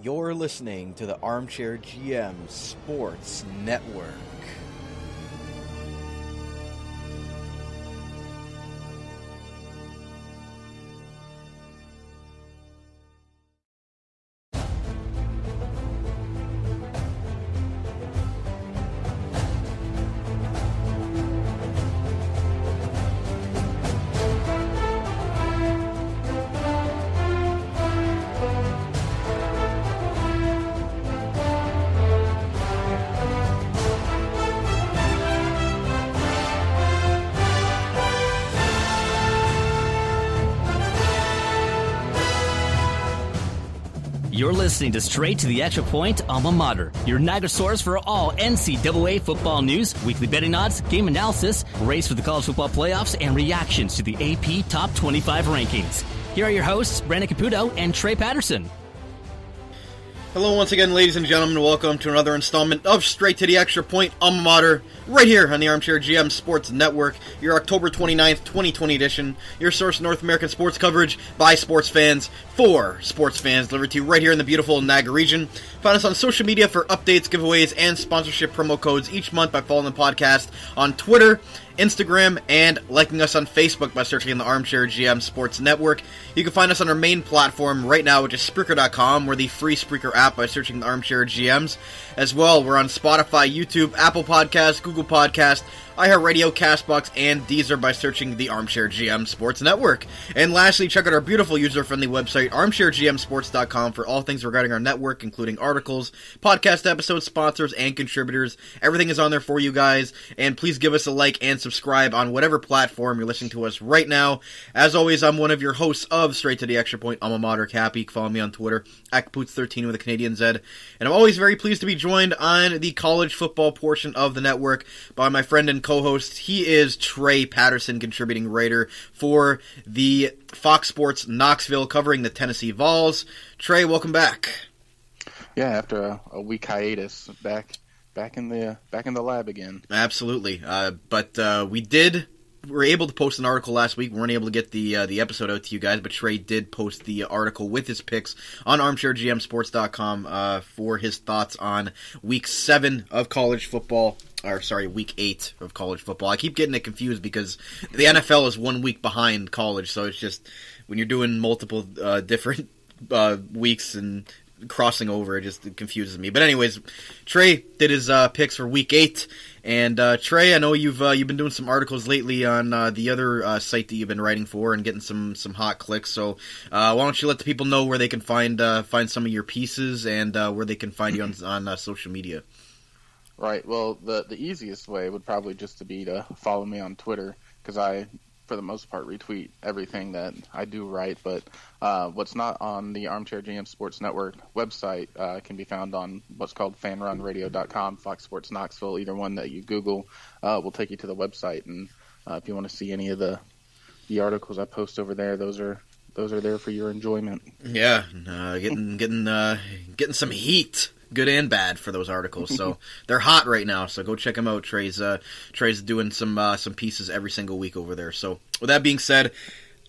You're listening to the Armchair GM Sports Network. You're listening to Straight to the Extra Point Alma Mater, your Niagara source for all NCAA football news, weekly betting odds, game analysis, race for the college football playoffs, and reactions to the AP Top 25 rankings. Here are your hosts, Brandon Caputo and Trey Patterson. Hello once again, ladies and gentlemen. Welcome to another installment of Straight to the Extra Point Alma Mater, right here on the Armchair GM Sports Network, your October 29th, 2020 edition, your source of North American sports coverage by sports fans, for sports fans, delivered to you right here in the beautiful Niagara region. Find us on social media for updates, giveaways, and sponsorship promo codes each month by following the podcast on Twitter, Instagram, and liking us on Facebook by searching the Armchair GM Sports Network. You can find us on our main platform right now, which is Spreaker.com, or the free Spreaker app by searching the Armchair GMs. As well, we're on Spotify, YouTube, Apple Podcasts, Google Podcasts, iHeartRadio, CastBox, and Deezer by searching the Armchair GM Sports Network. And lastly, check out our beautiful user-friendly website, armchairgmsports.com, for all things regarding our network, including articles, podcast episodes, sponsors, and contributors. Everything is on there for you guys, and please give us a like and subscribe on whatever platform you're listening to us right now. As always, I'm one of your hosts of Straight to the Extra Point, Alma Mater, Cappy. Follow me on Twitter, @Capoots13 with a Canadian Z. And I'm always very pleased to be joined on the college football portion of the network by my friend and co-host. He is Trey Patterson, contributing writer for the Fox Sports Knoxville, covering the Tennessee Vols. Trey, welcome back. Yeah, after a week hiatus, back in the lab again. Absolutely, but we were able to post an article last week. We weren't able to get the episode out to you guys, but Trey did post the article with his picks on armchairgmsports.com for his thoughts on Week 7 of college football. Week 8 of college football. I keep getting it confused because the NFL is 1 week behind college, so it's just when you're doing multiple different weeks and crossing over, it just confuses me. But anyways, Trey did his picks for Week 8, and Trey, I know you've been doing some articles lately on the other site that you've been writing for and getting some hot clicks. So why don't you let the people know where they can find some of your pieces and where they can find you on social media. Right. Well, the easiest way would probably just to be to follow me on Twitter, because I, for the most part, retweet everything that I do write. But what's not on the Armchair GM Sports Network website can be found on what's called fanrunradio.com, Fox Sports Knoxville. Either one that you Google will take you to the website. And if you want to see any of the articles I post over there, those are there for your enjoyment. Yeah, getting some heat. Good and bad for those articles, so they're hot right now. So go check them out. Trey's doing some pieces every single week over there. So with that being said,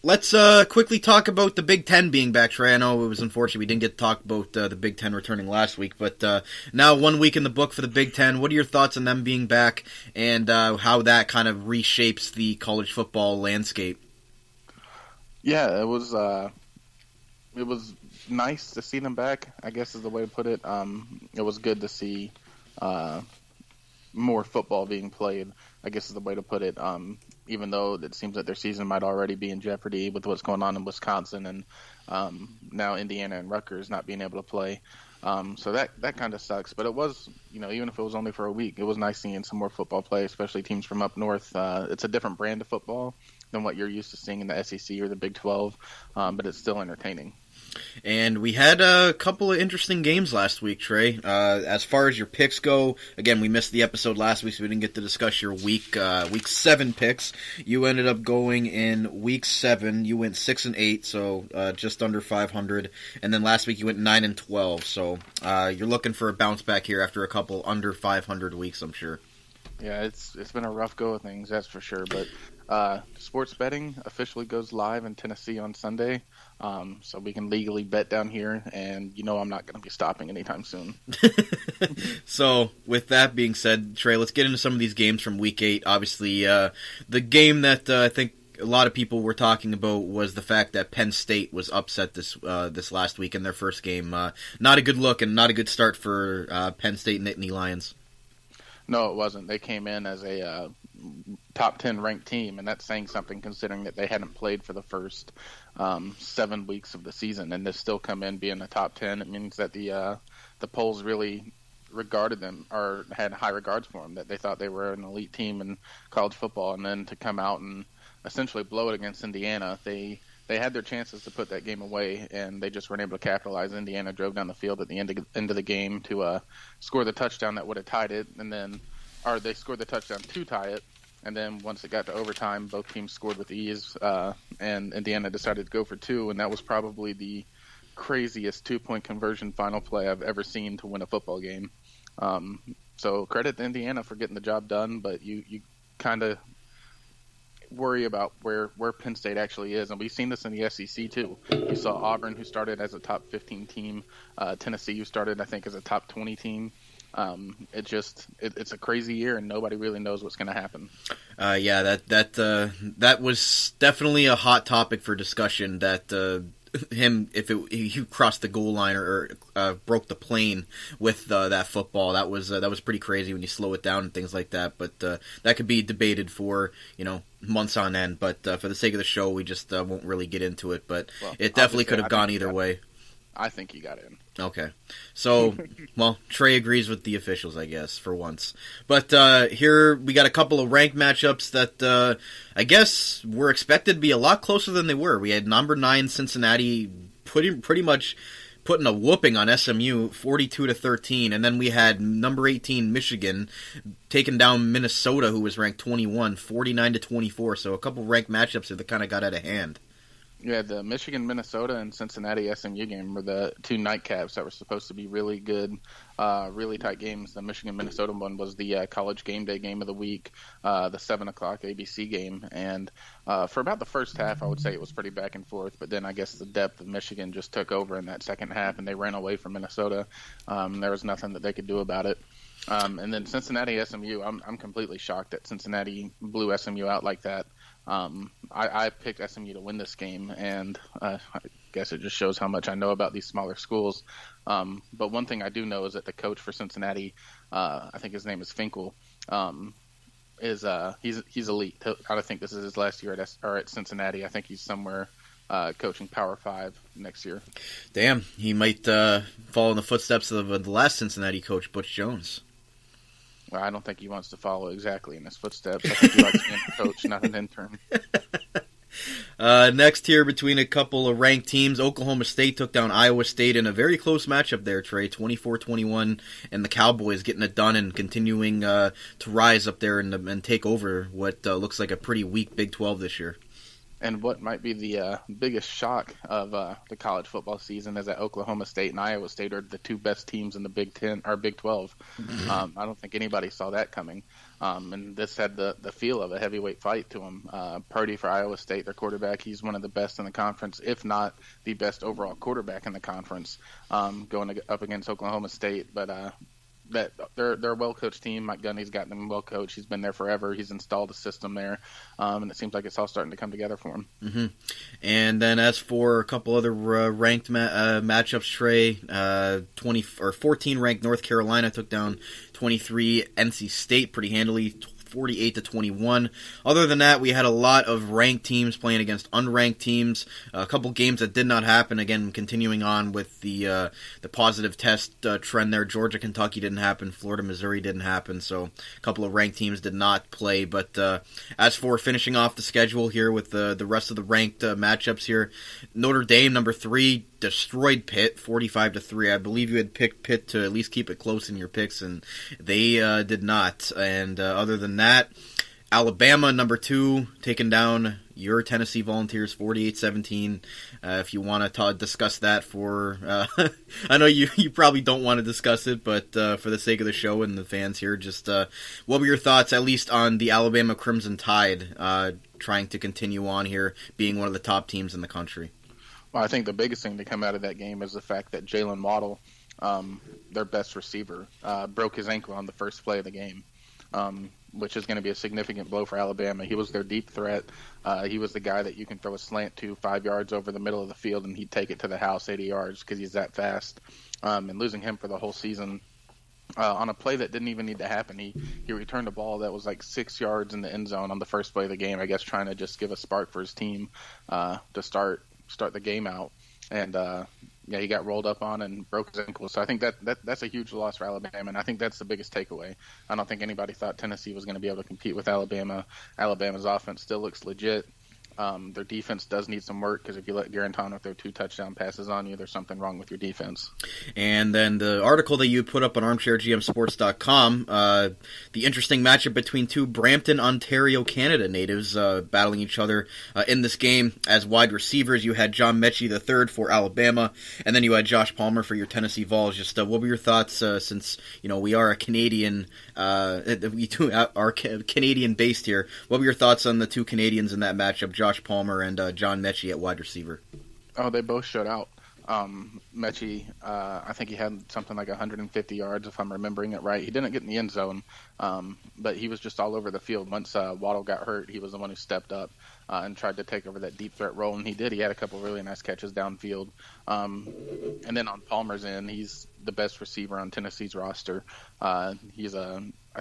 let's quickly talk about the Big Ten being back. Trey, I know it was unfortunate we didn't get to talk about the Big Ten returning last week, but now 1 week in the book for the Big Ten. What are your thoughts on them being back and how that kind of reshapes the college football landscape? Yeah, it was nice to see them back, I guess is the way to put it. It was good to see more football being played, I guess is the way to put it, even though it seems that their season might already be in jeopardy with what's going on in Wisconsin and now Indiana and Rutgers not being able to play. So that kind of sucks. But it was, even if it was only for a week, it was nice seeing some more football play, especially teams from up north. It's a different brand of football than what you're used to seeing in the SEC or the Big 12, but it's still entertaining. And we had a couple of interesting games last week, Trey. As far as your picks go, again, we missed the episode last week, so we didn't get to discuss your week 7 picks. You ended up going in Week 7. You went 6-8, so just under 500. And then last week you went 9-12. So you're looking for a bounce back here after a couple under 500 weeks, I'm sure. Yeah, it's been a rough go of things, that's for sure. But Sports betting officially goes live in Tennessee on Sunday, so we can legally bet down here, and I'm not going to be stopping anytime soon. So, with that being said, Trey, let's get into some of these games from Week 8. Obviously, the game that I think a lot of people were talking about was the fact that Penn State was upset this last week in their first game. Not a good look and not a good start for Penn State Nittany Lions. No, it wasn't. They came in as a top 10 ranked team, and that's saying something considering that they hadn't played for the first 7 weeks of the season, and they still come in being a top 10. It means that the polls really regarded them or had high regards for them, that they thought they were an elite team in college football, and then to come out and essentially blow it against Indiana, they had their chances to put that game away, and they just weren't able to capitalize. Indiana drove down the field at the end of the game to score the touchdown that would have tied it, or they scored the touchdown to tie it, and then once it got to overtime, both teams scored with ease, and Indiana decided to go for two, and that was probably the craziest 2-point conversion final play I've ever seen to win a football game. So credit to Indiana for getting the job done, but you kind of worry about where Penn State actually is, and we've seen this in the SEC too. You saw Auburn, who started as a top 15 team, Tennessee, who started I think as a top 20 team. It's a crazy year, and nobody really knows what's going to happen. That was definitely a hot topic for discussion. That he crossed the goal line or broke the plane with that football, that was pretty crazy when you slow it down and things like that. But that could be debated for months on end. But for the sake of the show, we just won't really get into it. But it definitely could have gone either way. I think he got in. Okay. So, well, Trey agrees with the officials, I guess, for once. But here we got a couple of ranked matchups that I guess were expected to be a lot closer than they were. We had number 9 Cincinnati pretty much putting a whooping on SMU, 42-13, and then we had number 18 Michigan taking down Minnesota, who was ranked 21, 49-24. So a couple of ranked matchups that kind of got out of hand. Yeah, the Michigan, Minnesota, and Cincinnati SMU game were the two nightcaps that were supposed to be really good, really tight games. The Michigan, Minnesota one was the college game day game of the week, the 7 o'clock ABC game. And for about the first half, I would say it was pretty back and forth. But then I guess the depth of Michigan just took over in that second half, and they ran away from Minnesota. There was nothing that they could do about it. And then Cincinnati, SMU, I'm completely shocked that Cincinnati blew SMU out like that. I picked SMU to win this game, and I guess it just shows how much I know about these smaller schools. But one thing I do know is that the coach for Cincinnati, I think his name is Finkel, he's elite. I don't think this is his last year at Cincinnati. I think he's somewhere coaching Power 5 next year. Damn, he might follow in the footsteps of the last Cincinnati coach, Butch Jones. Well, I don't think he wants to follow exactly in his footsteps. I think he likes being a coach, not an intern. Next here, between a couple of ranked teams, Oklahoma State took down Iowa State in a very close matchup there, Trey, 24-21, and the Cowboys getting it done and continuing to rise up there and take over what looks like a pretty weak Big 12 this year. And what might be the biggest shock of the college football season is that Oklahoma State and Iowa State are the two best teams in the Big 10 or Big 12. I don't think anybody saw that coming. And this had the feel of a heavyweight fight to them. Purdy for Iowa State, their quarterback, he's one of the best in the conference, if not the best overall quarterback in the conference, going up against Oklahoma State. But that they're a well-coached team. Mike Gundy's got them well-coached. He's been there forever. He's installed a system there, and it seems like it's all starting to come together for him. Mm-hmm. And then as for a couple other ranked matchups, Trey, 14 ranked North Carolina took down 23 NC State pretty handily, 48-21. Other than that, we had a lot of ranked teams playing against unranked teams. A couple games that did not happen. Again, continuing on with the positive test trend there. Georgia, Kentucky didn't happen. Florida, Missouri didn't happen. So a couple of ranked teams did not play. But as for finishing off the schedule here with the rest of the ranked matchups here, Notre Dame, number 3, destroyed Pitt 45-3. I believe you had picked Pitt to at least keep it close in your picks, and they did not. And other than that, Alabama, number 2, taking down your Tennessee Volunteers 48-17. If you want to discuss that for... I know you probably don't want to discuss it, but for the sake of the show and the fans here, just what were your thoughts, at least on the Alabama Crimson Tide trying to continue on here, being one of the top teams in the country? Well, I think the biggest thing to come out of that game is the fact that Jalen Waddle, their best receiver, broke his ankle on the first play of the game. Which is going to be a significant blow for Alabama. He was their deep threat. He was the guy that you can throw a slant to 5 yards over the middle of the field, and he'd take it to the house 80 yards because he's that fast. And losing him for the whole season on a play that didn't even need to happen. He returned a ball that was like 6 yards in the end zone on the first play of the game, I guess trying to just give a spark for his team to start the game out. And yeah, he got rolled up on and broke his ankle. So I think that's a huge loss for Alabama, and I think that's the biggest takeaway. I don't think anybody thought Tennessee was going to be able to compete with Alabama. Alabama's offense still looks legit. Their defense does need some work because if you let Garantano throw 2 touchdown passes on you, there's something wrong with your defense. And then the article that you put up on ArmchairGMSports.com, the interesting matchup between 2 Brampton, Ontario, Canada natives battling each other in this game. As wide receivers, you had John Mechie III for Alabama, and then you had Josh Palmer for your Tennessee Vols. Just what were your thoughts since we are a Canadian, we are Canadian based here? What were your thoughts on the 2 Canadians in that matchup, Josh Palmer and John Mechie at wide receiver? Oh, they both showed out. Mechie, I think he had something like 150 yards, if I'm remembering it right. He didn't get in the end zone, but he was just all over the field. Once Waddle got hurt, he was the one who stepped up and tried to take over that deep threat role, and he did. He had a couple really nice catches downfield. And then on Palmer's end, he's the best receiver on Tennessee's roster. I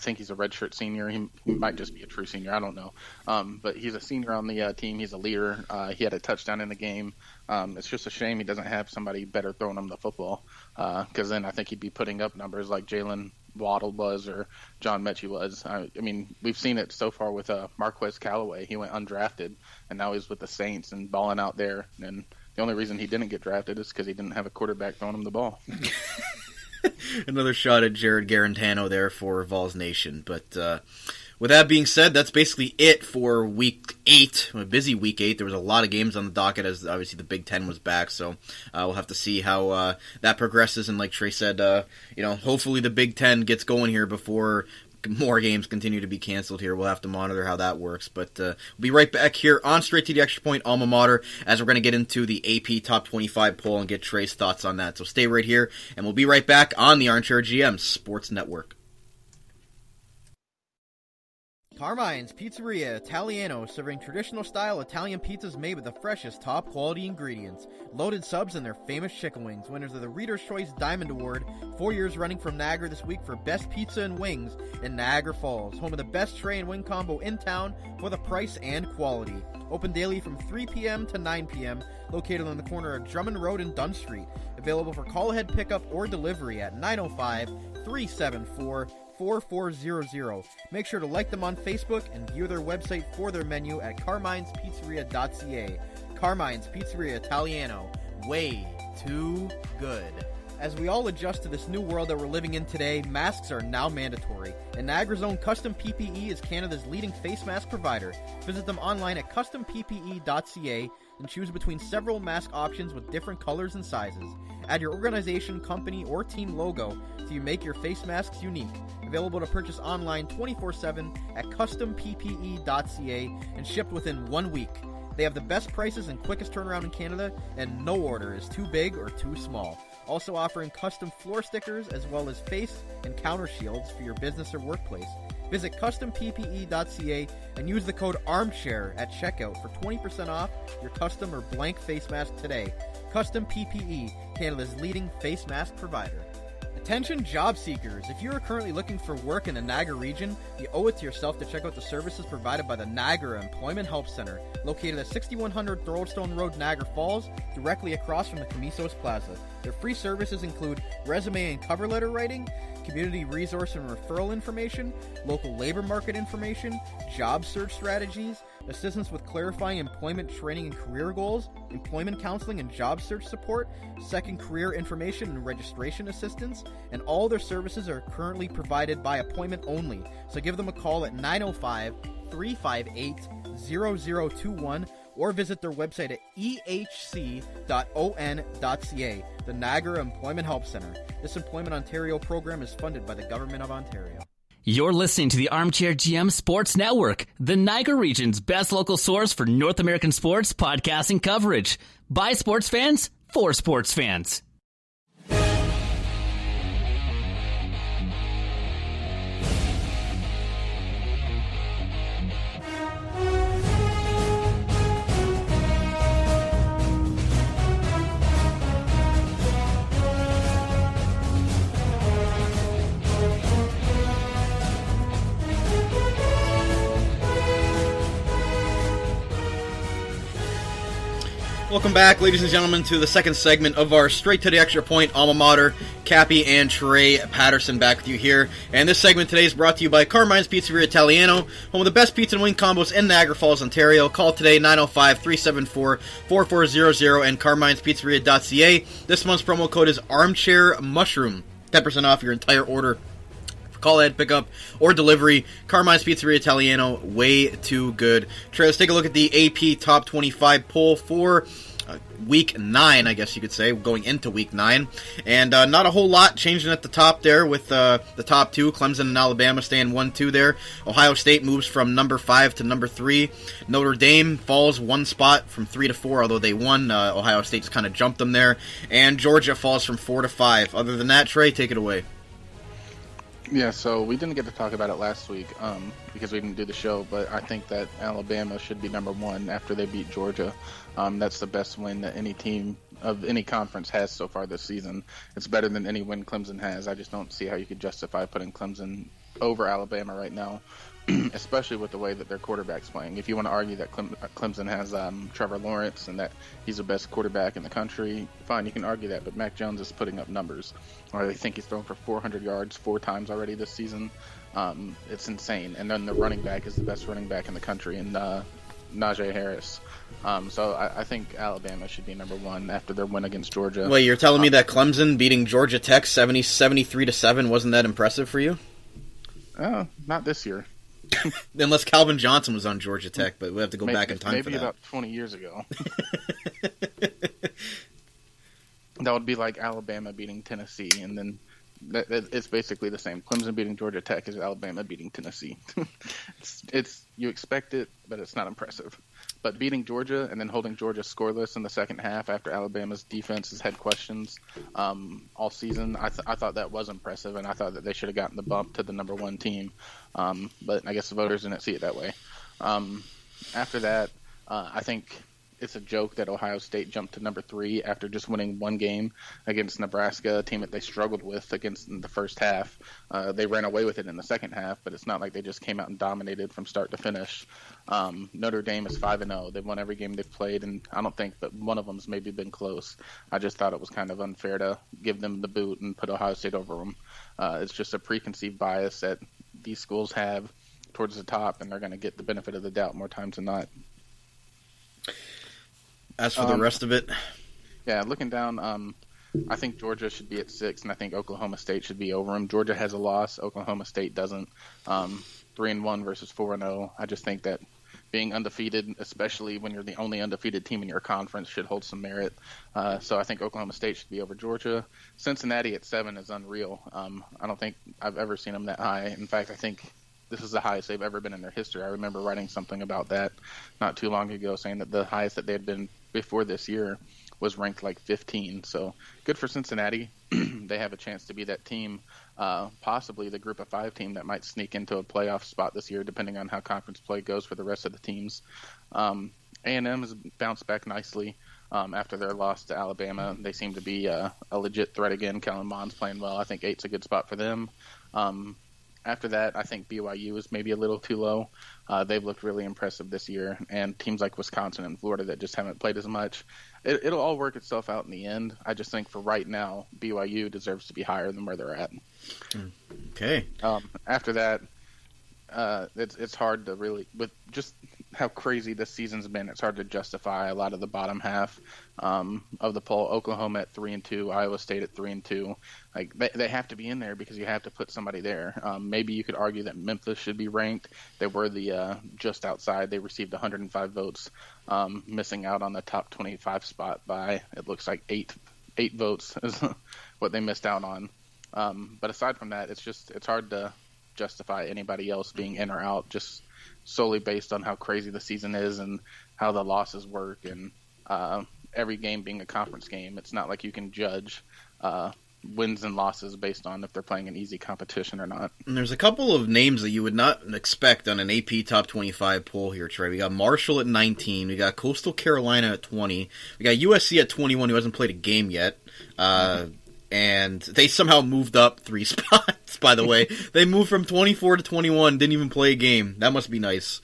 think he's a redshirt senior. He might just be a true senior. I don't know. But he's a senior on the team. He's a leader. He had a touchdown in the game. It's just a shame he doesn't have somebody better throwing him the football because then I think he'd be putting up numbers like Jalen Waddle was or John Mechie was. I mean, we've seen it so far with Marquez Callaway. He went undrafted, and now he's with the Saints and balling out there. And the only reason he didn't get drafted is because he didn't have a quarterback throwing him the ball. Another shot at Jared Garantano there for Vols Nation. But with that being said, that's basically it for Week 8. A busy Week 8. There was a lot of games on the docket as obviously the Big Ten was back. So we'll have to see how that progresses. And like Trey said, hopefully the Big Ten gets going here before more games continue to be canceled here. We'll have to monitor how that works. But we'll be right back here on Straight to the Extra Point Alma Mater as we're going to get into the AP Top 25 poll and get Trey's thoughts on that. So stay right here, and we'll be right back on the Armchair GM Sports Network. Carmine's Pizzeria Italiano, serving traditional-style Italian pizzas made with the freshest, top-quality ingredients. Loaded subs and their famous chicken wings. Winners of the Reader's Choice Diamond Award 4 years running from Niagara this week for Best Pizza and Wings in Niagara Falls. Home of the best tray and wing combo in town for the price and quality. Open daily from 3 p.m. to 9 p.m., located on the corner of Drummond Road and Dunn Street. Available for call-ahead pickup or delivery at 905-374-4400. Make sure to like them on Facebook and view their website for their menu at carmine'spizzeria.ca. Carmine's Pizzeria Italiano. Way too good. As we all adjust to this new world that we're living in today, masks are now mandatory. And Niagara's own Custom PPE is Canada's leading face mask provider. Visit them online at customppe.ca and choose between several mask options with different colors and sizes. Add your organization, company, or team logo so you make your face masks unique. Available to purchase online 24/7 at customppe.ca and shipped within 1 week. They have the best prices and quickest turnaround in Canada, and no order is too big or too small. Also offering custom floor stickers as well as face and counter shields for your business or workplace. Visit customppe.ca and use the code ARMCHAIR at checkout for 20% off your custom or blank face mask today. Custom PPE, Canada's leading face mask provider. Attention job seekers, if you are currently looking for work in the Niagara region, you owe it to yourself to check out the services provided by the Niagara Employment Help Center, located at 6100 Thoroldstone Road, Niagara Falls, directly across from the Camisos Plaza. Their free services include resume and cover letter writing, community resource and referral information, local labor market information, job search strategies, assistance with clarifying employment training and career goals, employment counseling and job search support, second career information and registration assistance, and all their services are currently provided by appointment only. So give them a call at 905-358-0021 or visit their website at ehc.on.ca, the Niagara Employment Help Center. This Employment Ontario program is funded by the Government of Ontario. You're listening to the Armchair GM Sports Network, the Niagara region's best local source for North American sports podcasting coverage. By sports fans, for sports fans. Welcome back, ladies and gentlemen, to the second segment of our Straight to the Extra Point alma mater. Cappy and Treigh Patterson back with you here. And this segment today is brought to you by Carmine's Pizzeria Italiano, home of the best pizza and wing combos in Niagara Falls, Ontario. Call today, 905-374-4400 and carmine'spizzeria.ca. This month's promo code is Armchair Mushroom. 10% off your entire order. Call ahead, pickup, or delivery. Carmine's Pizzeria Italiano, way too good. Treigh, let's take a look at the AP Top 25 poll for Week 9, I guess you could say, going into Week 9. And not a whole lot changing at the top there with the top two, Clemson and Alabama staying 1-2 there. Ohio State moves from number 5 to number 3. Notre Dame falls one spot from 3 to 4, although they won. Ohio State just kind of jumped them there. And Georgia falls from 4 to 5. Other than that, Treigh, take it away. Yeah, so we didn't get to talk about it last week because we didn't do the show, but I think that Alabama should be number 1 after they beat Georgia. That's the best win that any team of any conference has so far this season. It's better than any win Clemson has. I just don't see how you could justify putting Clemson over Alabama right now, especially with the way that their quarterback's playing. If you want to argue that Clemson has Trevor Lawrence and that he's the best quarterback in the country, fine, you can argue that, but Mac Jones is putting up numbers. I think he's thrown for 400 yards 4 times already this season. It's insane. And then the running back is the best running back in the country, and Najee Harris. So I think Alabama should be number 1 after their win against Georgia. Wait, you're telling me that Clemson beating Georgia Tech 73-7 wasn't that impressive for you? Not this year. Unless Calvin Johnson was on Georgia Tech, but we have to go back in time for that. Maybe about 20 years ago. That would be like Alabama beating Tennessee, and then it's basically the same. Clemson beating Georgia Tech is Alabama beating Tennessee. It's you expect it, but it's not impressive. But beating Georgia and then holding Georgia scoreless in the second half after Alabama's defense has had questions all season, I thought that was impressive, and I thought that they should have gotten the bump to the number 1 team. But I guess the voters didn't see it that way. After that, I think it's a joke that Ohio State jumped to number 3 after just winning 1 game against Nebraska, a team that they struggled with against in the first half. They ran away with it in the second half, but it's not like they just came out and dominated from start to finish. Notre Dame is 5-0. They've won every game they've played, and I don't think that one of them's maybe been close. I just thought it was kind of unfair to give them the boot and put Ohio State over them. It's just a preconceived bias that these schools have towards the top, and they're going to get the benefit of the doubt more times than not. As for the rest of it? Yeah, looking down, I think Georgia should be at 6, and I think Oklahoma State should be over them. Georgia has a loss. Oklahoma State doesn't. 3-1 versus 4-0. I just think that being undefeated, especially when you're the only undefeated team in your conference, should hold some merit. So I think Oklahoma State should be over Georgia. Cincinnati at 7 is unreal. I don't think I've ever seen them that high. In fact, I think this is the highest they've ever been in their history. I remember writing something about that not too long ago, saying that the highest that they had been before this year was ranked like 15. So good for Cincinnati. They have a chance to be that team, possibly the group of 5 team that might sneak into a playoff spot this year, depending on how conference play goes for the rest of the teams. A&M has bounced back nicely after their loss to Alabama. They seem to be a legit threat again. Kellen Mond's playing well. I think 8's a good spot for them. After that, I think BYU is maybe a little too low. They've looked really impressive this year, and teams like Wisconsin and Florida that just haven't played as much. It'll all work itself out in the end. I just think for right now, BYU deserves to be higher than where they're at. Okay. After that, it's hard to really, with just how crazy this season's been, it's hard to justify a lot of the bottom half of the poll. Oklahoma at 3-2, Iowa State at 3-2. Like they have to be in there because you have to put somebody there. Maybe you could argue that Memphis should be ranked. They were the just outside. They received 105 votes, missing out on the top 25 spot by, it looks like, eight votes is what they missed out on. But aside from that, it's hard to justify anybody else being in or out just solely based on how crazy the season is and how the losses work, and every game being a conference game. It's not like you can judge wins and losses based on if they're playing an easy competition or not. And there's a couple of names that you would not expect on an AP Top 25 poll here, Trey. We got Marshall at 19. We got Coastal Carolina at 20. We got USC at 21, who hasn't played a game yet. And they somehow moved up 3 spots, by the way. They moved from 24 to 21, didn't even play a game. That must be nice.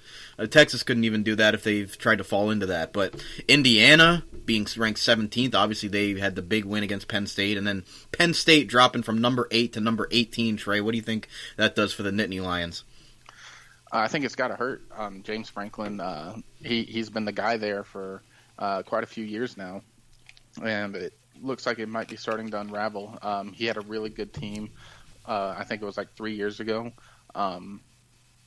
Texas couldn't even do that if they've tried to fall into that. But Indiana, being ranked 17th, obviously they had the big win against Penn State. And then Penn State dropping from number 8 to number 18, Trey. What do you think that does for the Nittany Lions? I think it's got to hurt. James Franklin, he's been the guy there for quite a few years now. And it looks like it might be starting to unravel. He had a really good team. I think it was like 3 years ago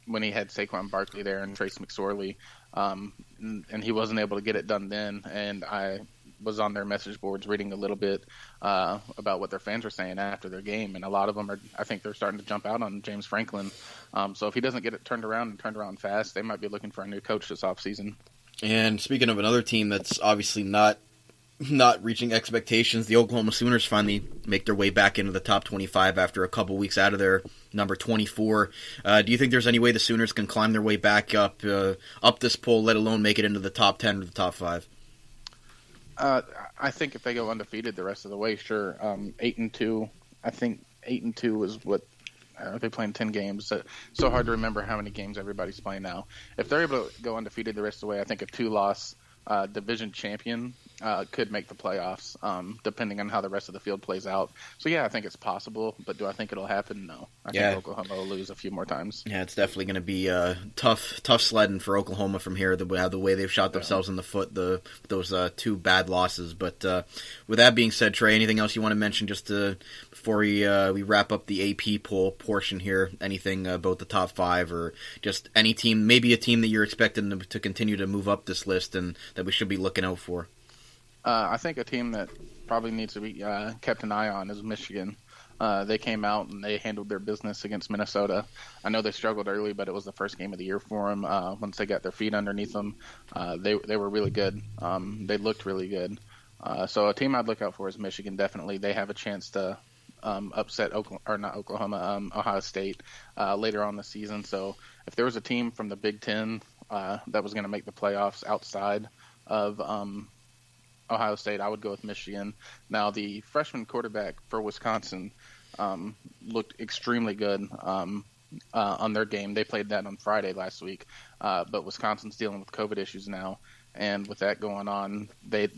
when he had Saquon Barkley there and Trace McSorley, and he wasn't able to get it done then. And I was on their message boards reading a little bit about what their fans were saying after their game, and a lot of them I think they're starting to jump out on James Franklin. So if he doesn't get it turned around fast, they might be looking for a new coach this offseason. And speaking of another team that's obviously not reaching expectations, the Oklahoma Sooners finally make their way back into the top 25 after a couple weeks out of their number 24. Do you think there's any way the Sooners can climb their way back up this poll, let alone make it into the top 10 or the top 5? I think if they go undefeated the rest of the way, sure. 8-2, I think 8-2 is what. Are they playing 10 games? So hard to remember how many games everybody's playing now. If they're able to go undefeated the rest of the way, I think a 2-loss division champion could make the playoffs, depending on how the rest of the field plays out. So, yeah, I think it's possible, but do I think it'll happen? No. I think Oklahoma will lose a few more times. Yeah, it's definitely going to be tough sledding for Oklahoma from here, the way they've shot themselves in the foot, those 2 bad losses. But with that being said, Trey, anything else you want to mention just before we wrap up the AP poll portion here? Anything about the top 5 or just any team, maybe a team that you're expecting to continue to move up this list and that we should be looking out for? I think a team that probably needs to be kept an eye on is Michigan. They came out and they handled their business against Minnesota. I know they struggled early, but it was the first game of the year for them. Once they got their feet underneath them, they were really good. They looked really good. So a team I'd look out for is Michigan. Definitely, they have a chance to upset Ohio State later on the season. So if there was a team from the Big Ten that was going to make the playoffs outside of Ohio State, I would go with Michigan. Now, the freshman quarterback for Wisconsin looked extremely good on their game. They played that on Friday last week, but Wisconsin's dealing with COVID issues now. And with that going on, the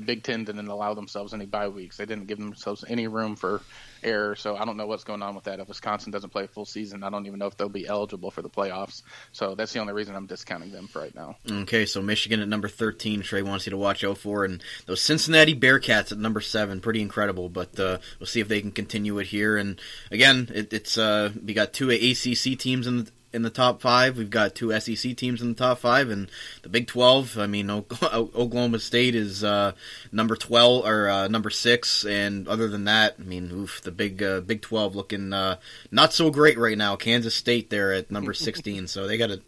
Big Ten didn't allow themselves any bye weeks. They didn't give themselves any room for error. So I don't know what's going on with that. If Wisconsin doesn't play a full season, I don't even know if they'll be eligible for the playoffs. So that's the only reason I'm discounting them for right now. Okay, so Michigan at number 13, Trey wants you to watch out for. And those Cincinnati Bearcats at number 7, pretty incredible. But we'll see if they can continue it here. And again, it's we got 2 ACC teams in the top 5. We've got 2 SEC teams in the top 5, and the Big 12. I mean, Oklahoma State is number 12 or number 6, and other than that, I mean, the Big 12 looking not so great right now. Kansas State there at number 16, so they got to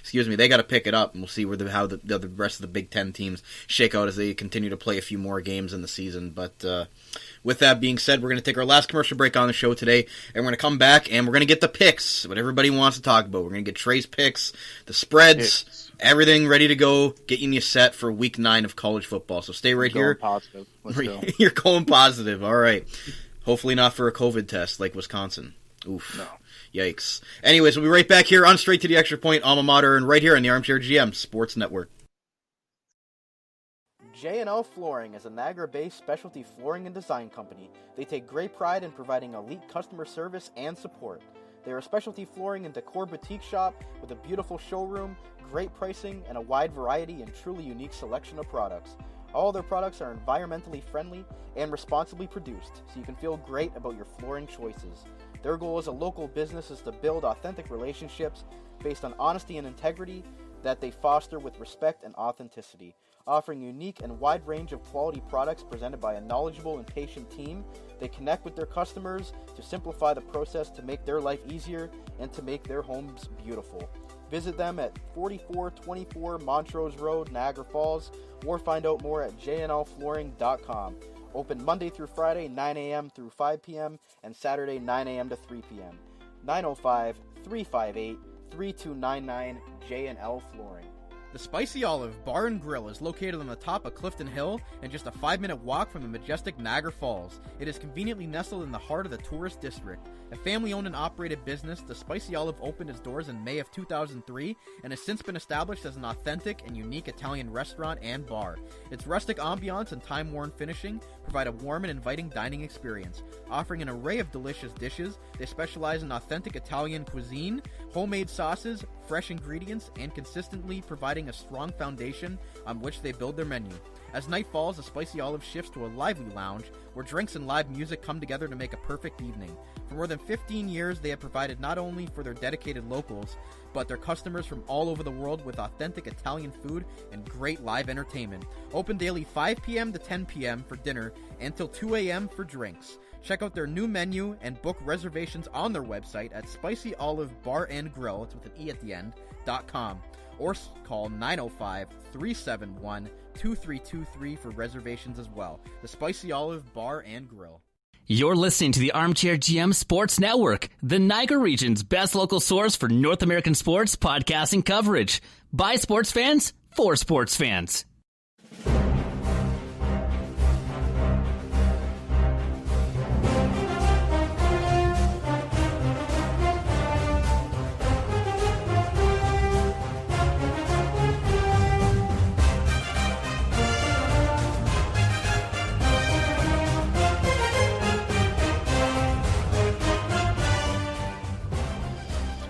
they got to pick it up, and we'll see how the rest of the Big 10 teams shake out as they continue to play a few more games in the season. But with that being said, we're going to take our last commercial break on the show today, and we're going to come back, and we're going to get the picks, what everybody wants to talk about. We're going to get Trey's picks, the spreads, everything ready to go, getting you set for Week 9 of college football. So stay right here. Positive. Let's go. You're going positive. All right. Hopefully not for a COVID test like Wisconsin. Oof. No. Yikes. Anyways, we'll be right back here on Straight to the Extra Point, Alma Mater, and right here on the Armchair GM Sports Network. J&L Flooring is a Niagara-based specialty flooring and design company. They take great pride in providing elite customer service and support. They are a specialty flooring and decor boutique shop with a beautiful showroom, great pricing, and a wide variety and truly unique selection of products. All their products are environmentally friendly and responsibly produced, so you can feel great about your flooring choices. Their goal as a local business is to build authentic relationships based on honesty and integrity that they foster with respect and authenticity, offering a unique and wide range of quality products presented by a knowledgeable and patient team. They connect with their customers to simplify the process to make their life easier and to make their homes beautiful. Visit them at 4424 Montrose Road, Niagara Falls, or find out more at jnlflooring.com. Open Monday through Friday, 9 a.m. through 5 p.m., and Saturday, 9 a.m. to 3 p.m. 905-358-3299 J&L Flooring. The Spicy Olive Bar and Grill is located on the top of Clifton Hill and just a 5-minute walk from the majestic Niagara Falls. It is conveniently nestled in the heart of the tourist district. A family-owned and operated business, the Spicy Olive opened its doors in May of 2003 and has since been established as an authentic and unique Italian restaurant and bar. Its rustic ambiance and time-worn finishing provide a warm and inviting dining experience. Offering an array of delicious dishes, they specialize in authentic Italian cuisine, homemade sauces, fresh ingredients, and consistently providing a strong foundation on which they build their menu. As night falls, the Spicy Olive shifts to a lively lounge where drinks and live music come together to make a perfect evening. For more than 15 years, they have provided not only for their dedicated locals, but their customers from all over the world with authentic Italian food and great live entertainment. Open daily 5 p.m. to 10 p.m. for dinner and till 2 a.m. for drinks. Check out their new menu and book reservations on their website at Spicy Olive Bar and Grill, it's with an E at the end, .com, or call 905-371-2323 for reservations as well. The Spicy Olive Bar and Grill. You're listening to the Armchair GM Sports Network, the Niagara region's best local source for North American sports podcasting coverage. By sports fans, for sports fans.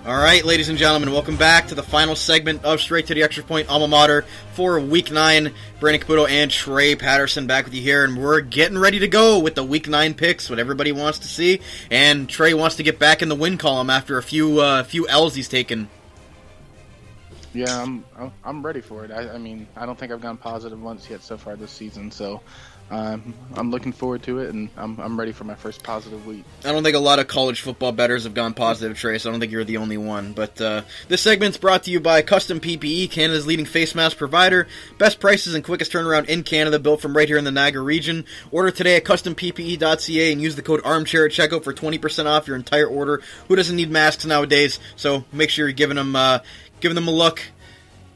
All right, ladies and gentlemen, welcome back to the final segment of Straight to the Extra Point Alma Mater for Week 9. Brandon Caputo and Trey Patterson back with you here, and we're getting ready to go with the Week 9 picks, what everybody wants to see. And Trey wants to get back in the win column after a few L's he's taken. Yeah, I'm ready for it. I mean, I don't think I've gone positive once yet so far this season, so I'm looking forward to it, and I'm ready for my first positive week. I don't think a lot of college football bettors have gone positive, Trey, so I don't think you're the only one. But this segment's brought to you by Custom PPE, Canada's leading face mask provider. Best prices and quickest turnaround in Canada, built from right here in the Niagara region. Order today at customppe.ca and use the code ARMCHAIR at checkout for 20% off your entire order. Who doesn't need masks nowadays? So make sure you're giving them a look.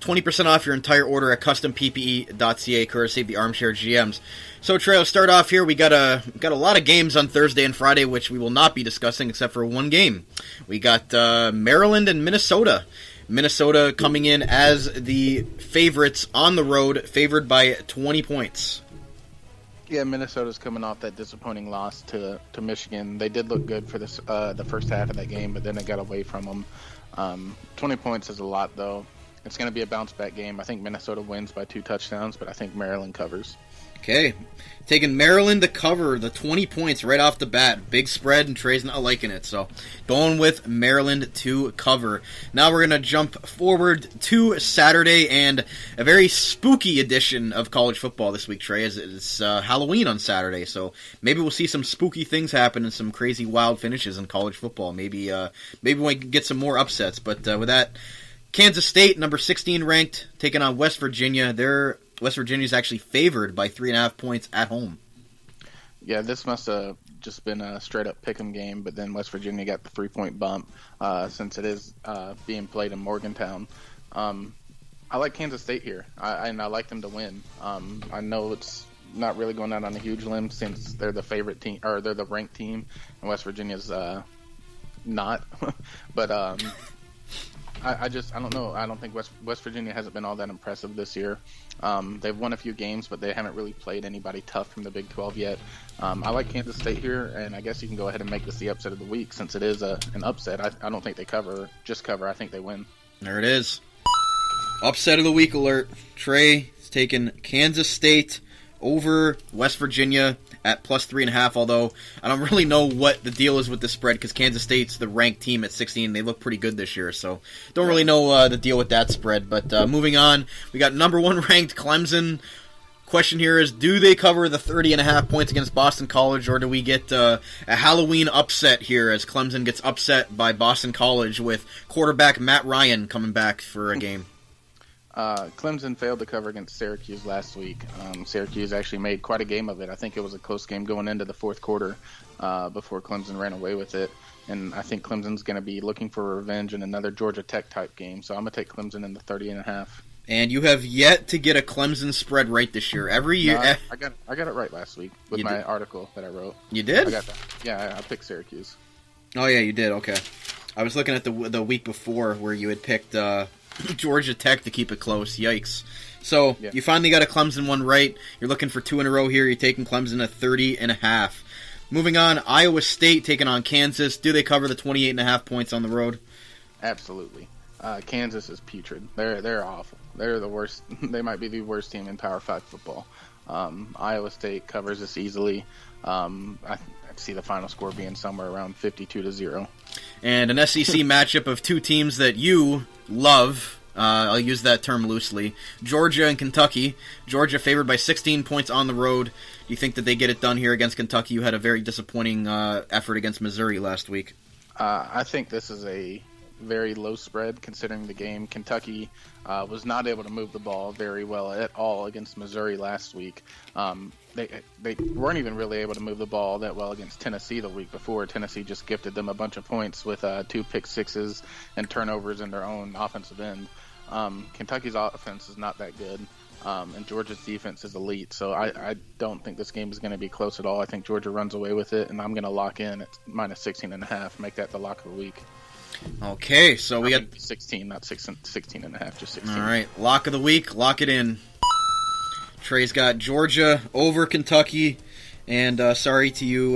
20% off your entire order at customppe.ca, courtesy of the Armchair GMs. So, Trey, let's start off here. We got a lot of games on Thursday and Friday, which we will not be discussing except for one game. We got Maryland and Minnesota. Minnesota coming in as the favorites on the road, favored by 20 points. Yeah, Minnesota's coming off that disappointing loss to Michigan. They did look good for this the first half of that game, but then it got away from them. 20 points is a lot, though. It's going to be a bounce-back game. I think Minnesota wins by 2 touchdowns, but I think Maryland covers. Okay. Taking Maryland to cover the 20 points right off the bat. Big spread, and Trey's not liking it. So going with Maryland to cover. Now we're going to jump forward to Saturday and a very spooky edition of college football this week, Trey. It's Halloween on Saturday, so maybe we'll see some spooky things happen and some crazy wild finishes in college football. Maybe we can get some more upsets. But with that, Kansas State, number 16 ranked, taking on West Virginia. West Virginia's actually favored by 3.5 points at home. Yeah, this must have just been a straight-up pick'em game, but then West Virginia got the 3-point bump since it is being played in Morgantown. I like Kansas State here, and I like them to win. I know it's not really going out on a huge limb since they're the favorite team, or they're the ranked team, and West Virginia's not. But I don't know. I don't think West Virginia hasn't been all that impressive this year. They've won a few games, but they haven't really played anybody tough from the Big 12 yet. I like Kansas State here, and I guess you can go ahead and make this the upset of the week since it is an upset. I don't think they cover. I think they win. There it is. Upset of the week alert. Trey is taking Kansas State over West Virginia at plus 3.5, although I don't really know what the deal is with the spread because Kansas State's the ranked team at 16. They look pretty good this year, so don't really know the deal with that spread. But moving on, we got number 1 ranked Clemson. Question here is, do they cover the 30.5 points against Boston College, or do we get a Halloween upset here as Clemson gets upset by Boston College with quarterback Matt Ryan coming back for a game? Clemson failed to cover against Syracuse last week. Syracuse actually made quite a game of it. I think it was a close game going into the fourth quarter before Clemson ran away with it. And I think Clemson's going to be looking for revenge in another Georgia Tech type game. So I'm going to take Clemson in the 30.5. And you have yet to get a Clemson spread right this year. Every year, no, I got it right last week with my article that I wrote. You did? I got that. Yeah, I picked Syracuse. Oh yeah, you did. Okay, I was looking at the week before where you had picked Georgia Tech to keep it close. Yikes! So you finally got a Clemson one right. You're looking for 2 in a row here. You're taking Clemson at 30.5. Moving on, Iowa State taking on Kansas. Do they cover the 28.5 points on the road? Absolutely. Kansas is putrid. They're awful. They're the worst. They might be the worst team in Power 5 football. Iowa State covers this easily. I see the final score being somewhere around 52-0. And an SEC matchup of 2 teams that you love. I'll use that term loosely. Georgia and Kentucky. Georgia favored by 16 points on the road. Do you think that they get it done here against Kentucky? You had a very disappointing effort against Missouri last week. I think this is a very low spread considering the game. Kentucky was not able to move the ball very well at all against Missouri last week. They weren't even really able to move the ball that well against Tennessee the week before. Tennessee just gifted them a bunch of points with 2 pick-sixes and turnovers in their own offensive end. Kentucky's offense is not that good, and Georgia's defense is elite, so I don't think this game is going to be close at all. I think Georgia runs away with it, and I'm going to lock in at minus 16.5, make that the lock of the week. Okay, so we got 16, not 16.5, just 16. All right, lock of the week, lock it in. Trey's got Georgia over Kentucky, and sorry to you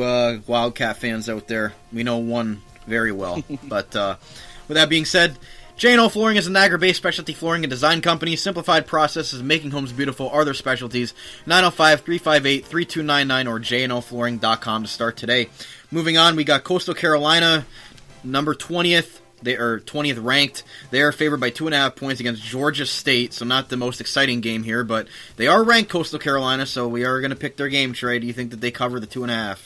Wildcat fans out there. We know one very well. But with that being said, J&O Flooring is a Niagara-based specialty flooring and design company. Simplified processes of making homes beautiful are their specialties. 905-358-3299 or jnoflooring.com to start today. Moving on, we got Coastal Carolina, number 20th. They are 20th ranked. They are favored by 2.5 points against Georgia State, so not the most exciting game here, but they are ranked, Coastal Carolina, so we are going to pick their game, Trey. Do you think that they cover the 2.5?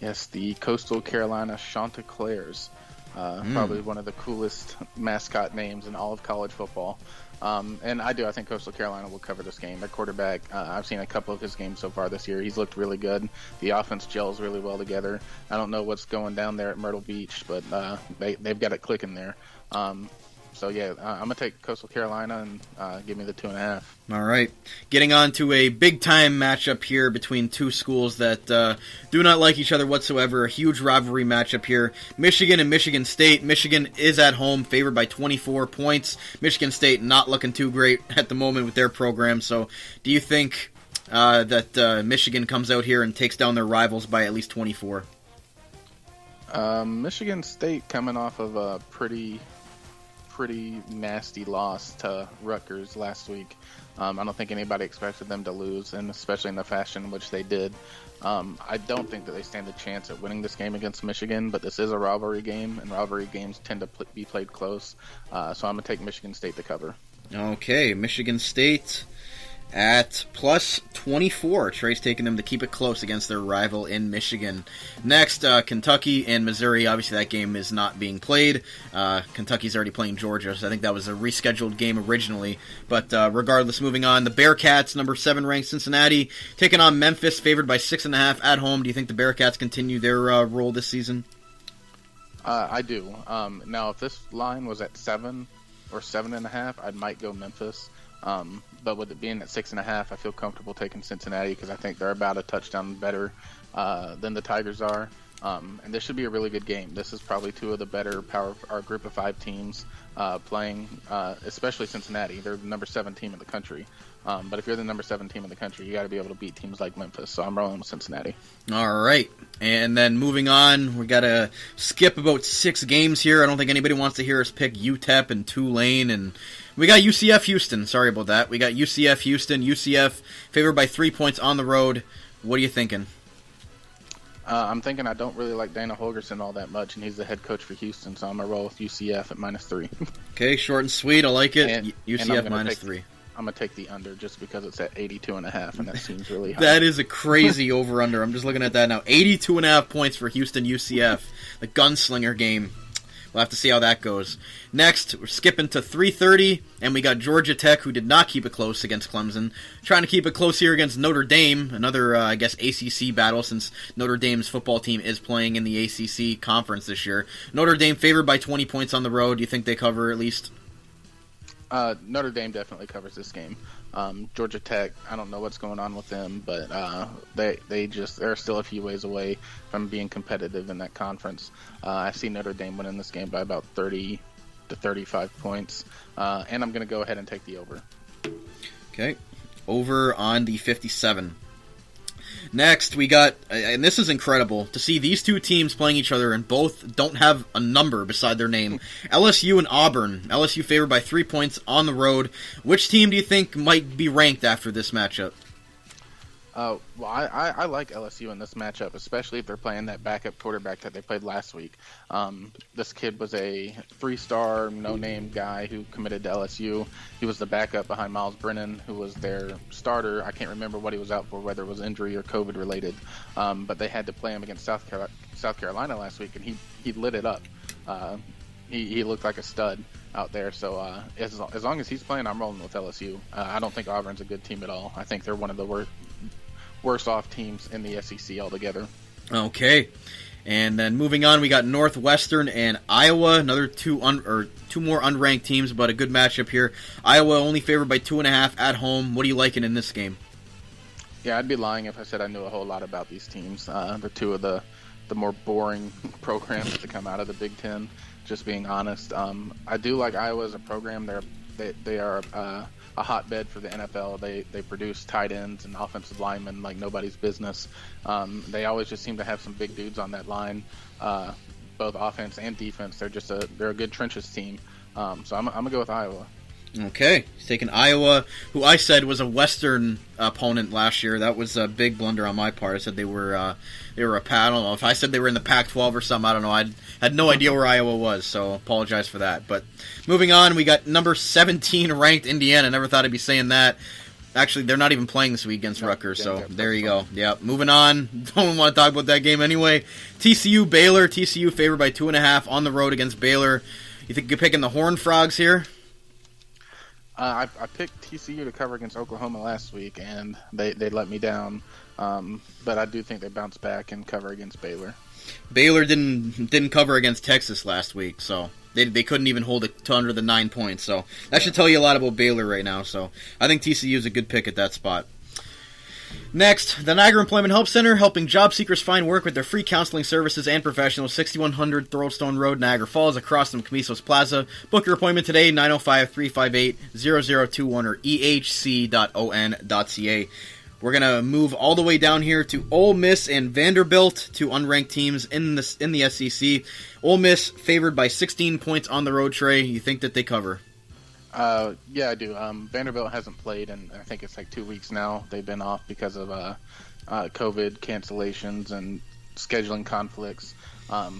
Yes, the Coastal Carolina Chanticleers. Probably one of the coolest mascot names in all of college football. And I think Coastal Carolina will cover this game. Their quarterback, I've seen a couple of his games so far this year. He's looked really good. The offense gels really well together. I don't know what's going down there at Myrtle Beach, but they've got it clicking there. So, I'm going to take Coastal Carolina and give me the 2.5. All right. Getting on to a big-time matchup here between 2 schools that do not like each other whatsoever. A huge rivalry matchup here. Michigan and Michigan State. Michigan is at home, favored by 24 points. Michigan State not looking too great at the moment with their program. So do you think that Michigan comes out here and takes down their rivals by at least 24? Michigan State coming off of a pretty nasty loss to Rutgers last week. I don't think anybody expected them to lose, and especially in the fashion in which they did. I don't think that they stand a chance at winning this game against Michigan, but this is a rivalry game, and rivalry games tend to be played close. So I'm going to take Michigan State to cover. Okay, Michigan State at plus 24. Trey's taking them to keep it close against their rival in Michigan. Next, Kentucky and Missouri. Obviously, that game is not being played. Kentucky's already playing Georgia, so I think that was a rescheduled game originally. But regardless, moving on. The Bearcats, number 7 ranked Cincinnati, taking on Memphis, favored by 6.5 at home. Do you think the Bearcats continue their role this season? I do. Now, if this line was at 7 or 7.5, I might go Memphis. But with it being at 6.5, I feel comfortable taking Cincinnati because I think they're about a touchdown better than the Tigers are. And this should be a really good game. This is probably two of the better our group of 5 teams playing, especially Cincinnati. They're the number 7 team in the country. But if you're the number 7 team in the country, you got to be able to beat teams like Memphis. So I'm rolling with Cincinnati. All right. And then moving on, we got to skip about 6 games here. I don't think anybody wants to hear us pick UTEP and Tulane. And we got UCF Houston. Sorry about that. We got UCF Houston. UCF favored by 3 points on the road. What are you thinking? I'm thinking I don't really like Dana Holgorsen all that much, and he's the head coach for Houston, so I'm going to roll with UCF at -3. Okay, short and sweet. I like it. And UCF -3. I'm going to take the under just because it's at 82.5, and that seems really high. That is a crazy over-under. I'm just looking at that now. 82.5 points for Houston UCF, the gunslinger game. We'll have to see how that goes. Next, we're skipping to 3:30, and we got Georgia Tech, who did not keep it close against Clemson. Trying to keep it close here against Notre Dame, another, ACC battle, since Notre Dame's football team is playing in the ACC conference this year. Notre Dame favored by 20 points on the road. Do you think they cover at least? Notre Dame definitely covers this game. Georgia Tech, I don't know what's going on with them, but they're still a few ways away from being competitive in that conference. I see Notre Dame winning this game by about 30 to 35 points, and I'm going to go ahead and take the over. Okay, over on the 57. Next, we got, and this is incredible, to see these two teams playing each other and both don't have a number beside their name. LSU and Auburn. LSU favored by 3 points on the road. Which team do you think might be ranked after this matchup? Well, I like LSU in this matchup, especially if they're playing that backup quarterback that they played last week. This kid was a 3-star, no-name guy who committed to LSU. He was the backup behind Miles Brennan, who was their starter. I can't remember what he was out for, whether it was injury or COVID-related. But they had to play him against South Carolina last week, and he lit it up. He looked like a stud out there. So as long as he's playing, I'm rolling with LSU. I don't think Auburn's a good team at all. I think they're one of the worse off teams in the SEC altogether. Okay, and then moving on, we got Northwestern and Iowa, another two more unranked teams, but a good matchup here. Iowa only favored by 2.5 at home. What are you liking in this game? Yeah, I'd be lying if I said I knew a whole lot about these teams. They're two of the more boring programs to come out of the Big Ten. Just being honest, I do like Iowa as a program. They are a hotbed for the NFL. They produce tight ends and offensive linemen like nobody's business. They always just seem to have some big dudes on that line, both offense and defense. They're a good trenches team. So I'm gonna go with Iowa. Okay, he's taking Iowa, who I said was a Western opponent last year. That was a big blunder on my part. I said they were a I don't know if I said they were in the Pac-12 or something. I don't know. I had no idea where Iowa was, so apologize for that. But moving on, we got number 17 ranked Indiana. Never thought I'd be saying that. Actually, they're not even playing this week against Rutgers, so there you go. Yeah, moving on. Don't want to talk about that game anyway. TCU Baylor. TCU favored by 2.5 on the road against Baylor. You think you're picking the Horned Frogs here? I picked TCU to cover against Oklahoma last week, and they let me down. But I do think they bounce back and cover against Baylor. Baylor didn't cover against Texas last week, so they couldn't even hold it to under the 9 points. So that should tell you a lot about Baylor right now. So I think TCU is a good pick at that spot. Next, the Niagara Employment Help Center, helping job seekers find work with their free counseling services and professionals. 6100 Thoroldstone Road, Niagara Falls, across from Camisos Plaza. Book your appointment today, 905-358-0021 or ehc.on.ca. We're going to move all the way down here to Ole Miss and Vanderbilt, two unranked teams in the SEC. Ole Miss favored by 16 points on the road, Trey. You think that they cover? Yeah, I do. Vanderbilt hasn't played in, I think it's like 2 weeks now. They've been off because of COVID cancellations and scheduling conflicts.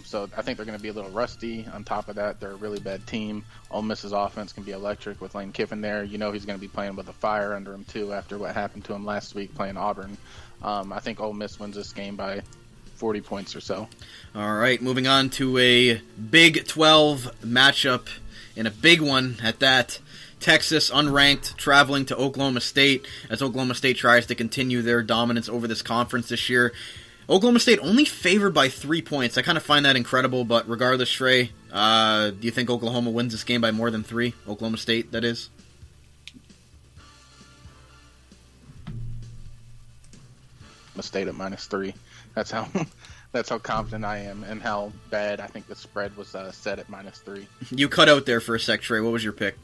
So I think they're going to be a little rusty. On top of that, they're a really bad team. Ole Miss's offense can be electric with Lane Kiffin there. You know he's going to be playing with a fire under him, too, after what happened to him last week playing Auburn. I think Ole Miss wins this game by 40 points or so. All right, moving on to a Big 12 matchup, and a big one at that. Texas, unranked, traveling to Oklahoma State as Oklahoma State tries to continue their dominance over this conference this year. Oklahoma State only favored by 3 points. I kind of find that incredible, but regardless, Trey, do you think Oklahoma wins this game by more than 3? Oklahoma State, that is? State at -3. That's how That's how confident I am, and how bad I think the spread was set at -3. You cut out there for a sec, Trey. What was your pick?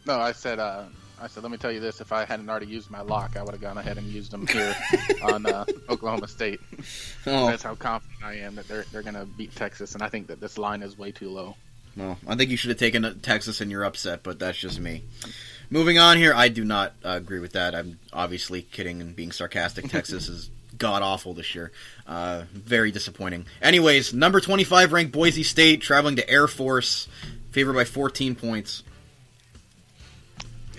No, I said, let me tell you this: if I hadn't already used my lock, I would have gone ahead and used them here on Oklahoma State. Oh. That's how confident I am that they're going to beat Texas, and I think that this line is way too low. Well, I think you should have taken Texas in your upset, but that's just me. Moving on here, I do not agree with that. I'm obviously kidding and being sarcastic. Texas is god-awful this year. Very disappointing. Anyways, number 25 ranked Boise State traveling to Air Force, favored by 14 points.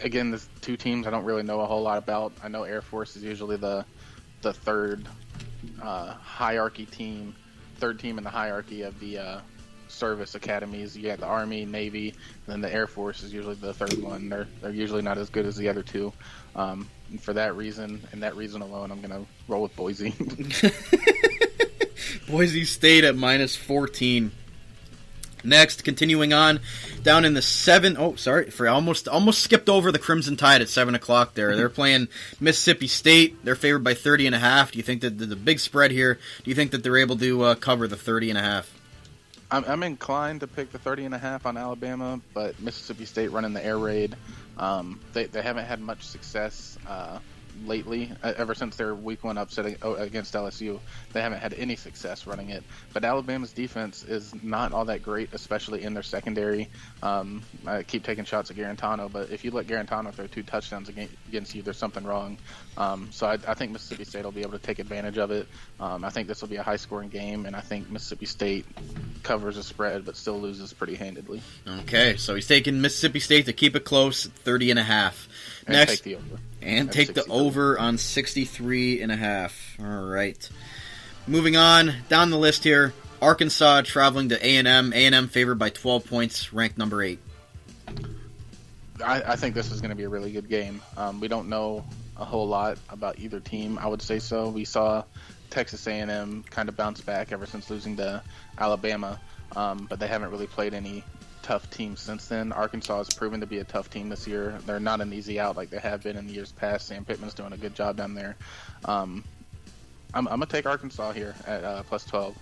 Again, there's two teams I don't really know a whole lot about. I know Air Force is usually the third hierarchy team, third team in the hierarchy of the service academies. You got the Army, Navy, and then the Air Force is usually the third one. They're usually not as good as the other two. And for that reason, and that reason alone, I'm going to roll with Boise. Boise State at -14. Next, continuing on, down in the 7. Oh, sorry, almost skipped over the Crimson Tide at 7 o'clock there. They're playing Mississippi State. They're favored by 30.5. Do you think that the big spread here, do you think that they're able to cover the 30.5? I'm inclined to pick the 30.5 on Alabama, but Mississippi State running the air raid. They haven't had much success lately. Ever since their week 1 upset against LSU, they haven't had any success running it. But Alabama's defense is not all that great, especially in their secondary. I keep taking shots at Garantano, but if you let Garantano throw 2 touchdowns against you, there's something wrong. So I think Mississippi State will be able to take advantage of it. I think this will be a high-scoring game, and I think Mississippi State covers the spread but still loses pretty handedly. Okay, so he's taking Mississippi State to keep it close, 30.5. And Next, take the over. And At take the 63. over on 63.5. All right. Moving on, down the list here, Arkansas traveling to A&M. A&M favored by 12 points, ranked number 8. I think this is going to be a really good game. We don't know a whole lot about either team, I would say so. We saw Texas A&M kind of bounce back ever since losing to Alabama, but they haven't really played any tough teams since then. Arkansas has proven to be a tough team this year. They're not an easy out like they have been in the years past. Sam Pittman's doing a good job down there. I'm going to take Arkansas here at plus 12.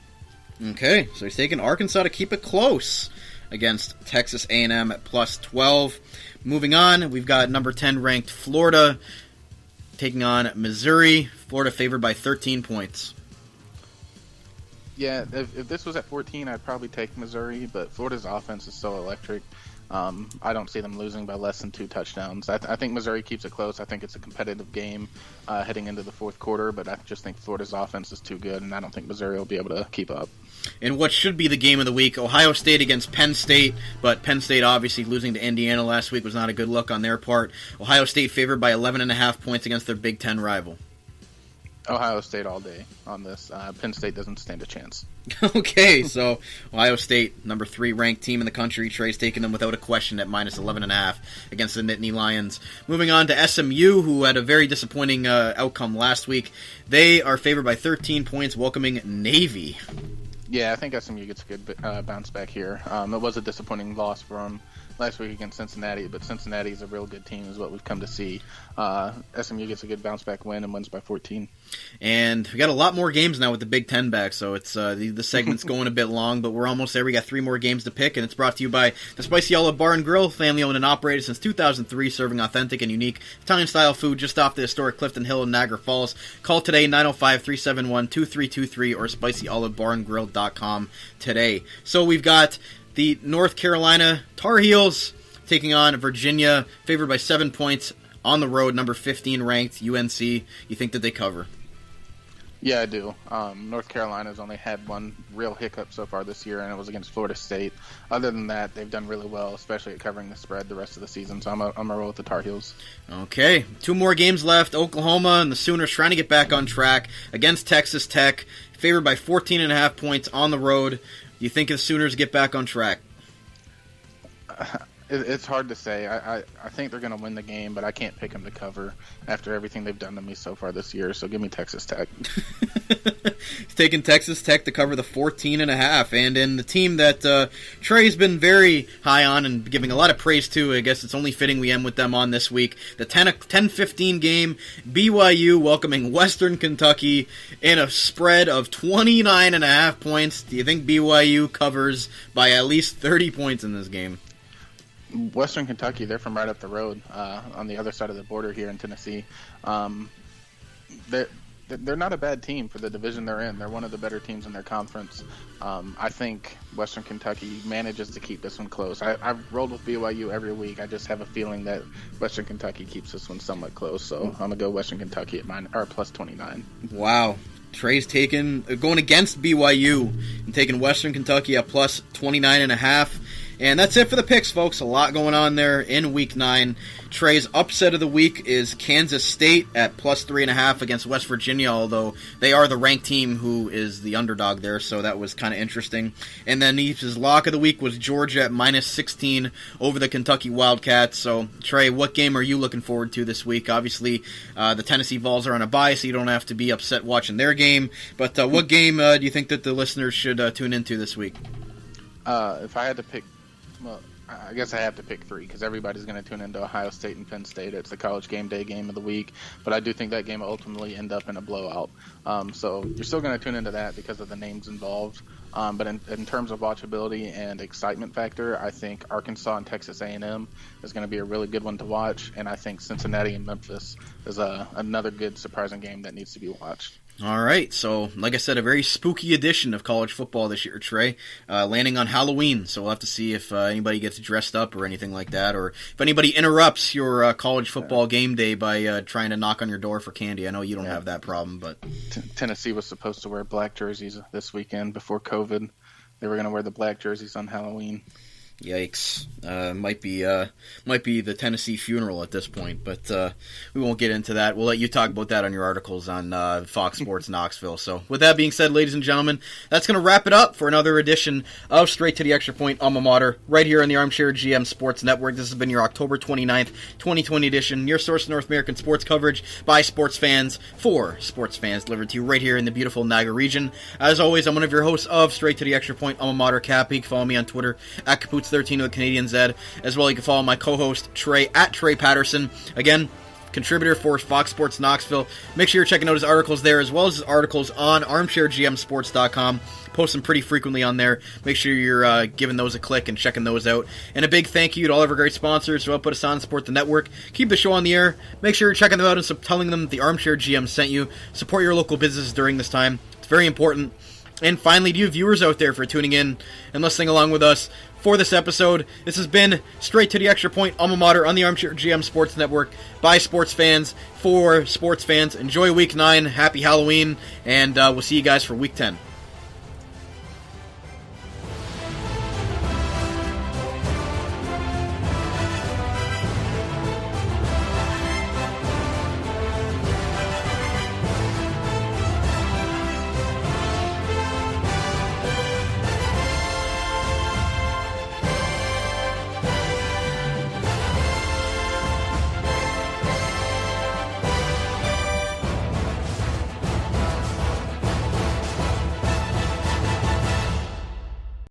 Okay, so he's taking Arkansas to keep it close against Texas A&M at plus 12. Moving on, we've got number 10 ranked Florida taking on Missouri. Florida favored by 13 points. Yeah, if this was at 14, I'd probably take Missouri, but Florida's offense is so electric. I don't see them losing by less than 2 touchdowns. I think Missouri keeps it close. I think it's a competitive game heading into the fourth quarter, but I just think Florida's offense is too good, and I don't think Missouri will be able to keep up. In what should be the game of the week, Ohio State against Penn State, but Penn State obviously losing to Indiana last week was not a good look on their part. Ohio State favored by 11.5 points against their Big Ten rival. Ohio State all day on this. Penn State doesn't stand a chance. Okay, so Ohio State, number 3 ranked team in the country. Trey's taking them without a question at minus 11.5 against the Nittany Lions. Moving on to SMU, who had a very disappointing outcome last week. They are favored by 13 points, welcoming Navy. Yeah, I think SMU gets a good bounce back here. It was a disappointing loss for them last week against Cincinnati, but Cincinnati is a real good team is what we've come to see. SMU gets a good bounce back win and wins by 14. And we got a lot more games now with the Big Ten back, so it's the segment's going a bit long, but we're almost there. We got 3 more games to pick, and it's brought to you by the Spicy Olive Bar and Grill, family owned and operated since 2003, serving authentic and unique Italian-style food just off the historic Clifton Hill in Niagara Falls. Call today, 905-371-2323, or spicyolivebarandgrill.com today. So we've got the North Carolina Tar Heels taking on Virginia, favored by 7 points on the road, number 15 ranked UNC. You think that they cover? Yeah, I do. North Carolina's only had one real hiccup so far this year, and it was against Florida State. Other than that, they've done really well, especially at covering the spread the rest of the season, so I'm going to roll with the Tar Heels. Okay, 2 more games left. Oklahoma and the Sooners trying to get back on track against Texas Tech, favored by 14.5 points on the road. Do you think the Sooners get back on track? It's hard to say. I think they're going to win the game, but I can't pick them to cover after everything they've done to me so far this year, so give me Texas Tech. He's taking Texas Tech to cover the 14.5. And in the team that Trey's been very high on and giving a lot of praise to, I guess it's only fitting we end with them on this week. The 10-15 game, BYU welcoming Western Kentucky in a spread of 29.5 points. Do you think BYU covers by at least 30 points in this game? Western Kentucky, they're from right up the road on the other side of the border here in Tennessee. They're not a bad team for the division they're in. They're one of the better teams in their conference. I think Western Kentucky manages to keep this one close. I've rolled with BYU every week. I just have a feeling that Western Kentucky keeps this one somewhat close. So I'm going to go Western Kentucky at plus 29. Wow. Trey's going against BYU and taking Western Kentucky at plus 29.5. And that's it for the picks, folks. A lot going on there in Week 9. Trey's upset of the week is Kansas State at plus 3.5 against West Virginia, although they are the ranked team who is the underdog there, so that was kind of interesting. And then his lock of the week was Georgia at minus 16 over the Kentucky Wildcats. So, Trey, what game are you looking forward to this week? Obviously, the Tennessee Vols are on a bye, so you don't have to be upset watching their game. But what game do you think that the listeners should tune into this week? If I had to pick, well, I guess I have to pick 3 because everybody's going to tune into Ohio State and Penn State. It's the college game day game of the week, but I do think that game will ultimately end up in a blowout. So you're still going to tune into that because of the names involved. But in terms of watchability and excitement factor, I think Arkansas and Texas A&M is going to be a really good one to watch, and I think Cincinnati and Memphis is another good surprising game that needs to be watched. All right, so like I said, a very spooky edition of college football this year, Trey, landing on Halloween. So we'll have to see if anybody gets dressed up or anything like that, or if anybody interrupts your college football game day by trying to knock on your door for candy. I know you don't have that problem, but Tennessee was supposed to wear black jerseys this weekend before COVID. They were going to wear the black jerseys on Halloween. Yikes. Might be the Tennessee funeral at this point, but we won't get into that. We'll let you talk about that on your articles on Fox Sports Knoxville. So with that being said, ladies and gentlemen, that's going to wrap it up for another edition of Straight to the Extra Point Alma Mater, right here on the Armchair GM Sports Network. This has been your October 29th, 2020 edition, your source of North American sports coverage by sports fans for sports fans, delivered to you right here in the beautiful Niagara region. As always, I'm one of your hosts of Straight to the Extra Point Alma Mater, Cappy. You can follow me on Twitter at Caputs13 with Canadian Z. As well, you can follow my co-host Trey at Trey Patterson. Again, contributor for Fox Sports Knoxville. Make sure you're checking out his articles there, as well as his articles on armchairgmsports.com. Post them pretty frequently on there. Make sure you're giving those a click and checking those out. And a big thank you to all of our great sponsors who help put us on, support the network, keep the show on the air. Make sure you're checking them out and telling them that the Armchair GM sent you. Support your local businesses during this time. It's very important. And finally, to you viewers out there for tuning in and listening along with us for this episode. This has been Straight to the Extra Point Alma Mater on the Armchair GM Sports Network by sports fans for sports fans. Enjoy Week 9. Happy Halloween. And we'll see you guys for Week 10.